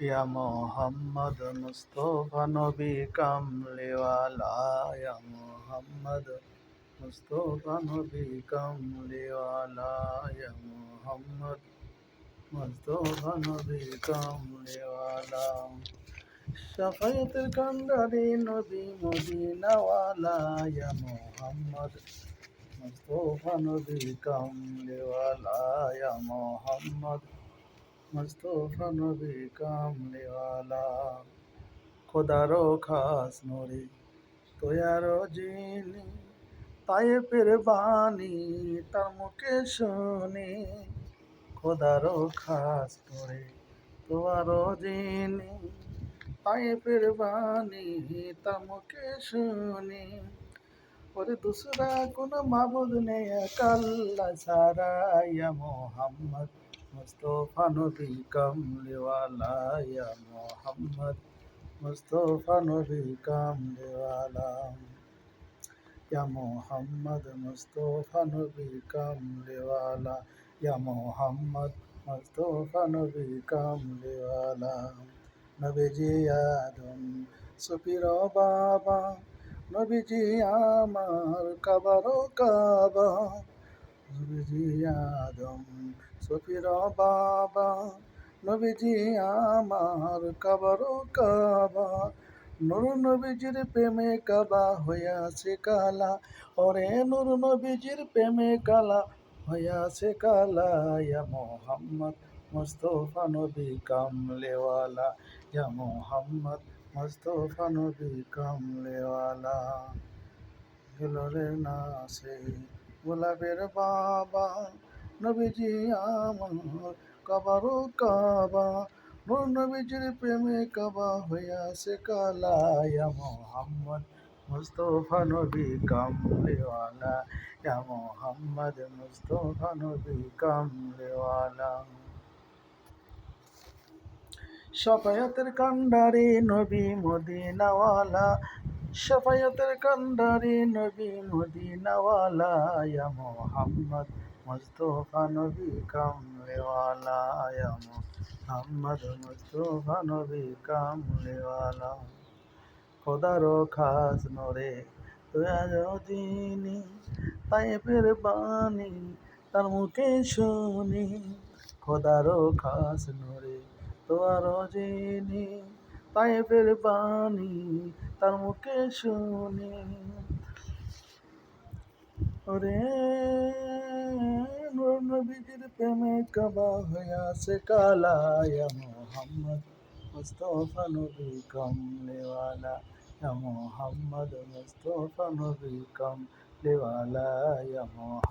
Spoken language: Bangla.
ইয়া মোহাম্মদ মুস্তফা নবী কামলিওয়ালা, ইয়া মোহাম্মদ মুস্তফা নবী কামলিওয়ালা, ইয়া মোহাম্মদ মুস্তফা নবী কামলিওয়ালা। শাফায়াতের কান্ডারি নবী মদিনাওয়ালা, ইয়া মোহাম্মদ মুস্তফা নবী কামলিওয়ালা, ইয়া মোহাম্মদ মুস্তফা নবী কামলিওয়ালা। খোদারো খাস নূরে তোয়ারো জিনি, তায়েফের বাণী তার মুখে শুনি। খোদারো খাস নূরে তোয়ারো জিনি, তায়েফের বাণী তার মুখে শুনি। ওরে দুসরা কোন মাবুদ নেই এক আল্লাহ ছাড়া, ইয়া মোহাম্মদ মুস্তফা নবী কামলিওয়ালা, ইয়া মোহাম্মদ মুস্তফা নবী কামলিওয়ালা, ইয়া মোহাম্মদ মুস্তফা নবী কামলিওয়ালা, ইয়া মোহাম্মদ মুস্তফা নবী কামলিওয়ালা। নবীজি আদম সুফির বাবা, নবীজি আমার কাবারো কাবা। নবীজি আদম সুফির বাবা, নবীজি আমার কাবারো কাবা। নূর নবীজির প্রেমে কাবা হইয়াছে কালা, ওরে নূর নবীজির প্রেমে কালা হইয়াছে কালা। ইয়া মোহাম্মদ মুস্তফা নবী কামলিওয়ালা, ইয়া মোহাম্মদ মুস্তফা নবী কামলিওয়ালা। গেলরে নাসে গোলাপের বাবা, নবীজি আমার কাবারো কাবা। নূর নবীজির প্রেমে কাবা হইয়াছে কালা, ইয়া মোহাম্মদ মুস্তফা নবী কামলিওয়ালা, ইয়া মোহাম্মদ মুস্তফা নবী কামলিওয়ালা। শাফায়াতের কান্ডারি নবী মদিনাওয়ালা, শাফায়াতের কান্ডারি নবী মদিনাওয়ালা, ইয়া মোহাম্মদ মুস্তফা নবী কামলিওয়ালা, ইয়া মোহাম্মদ মুস্তফা নবী কামলিওয়ালা। খোদারো খাস নূরে তোয়ারো জিনি, তায়েফের বাণী তার মুখে শুনি। খোদারো খাস নূরে তোয়ারো জিনি, তায়েফের বাণী তার মুখে শুনি। ওরে নূর নবীজির প্রেমে কাবা হইয়াছে কালা, ইয়া মোহাম্মদ মুস্তফা নবী কামলিওয়ালা, ইয়া মোহাম্মদ মুস্তফা নবী কামলিওয়ালা, ইয়া মোহাম্মদ।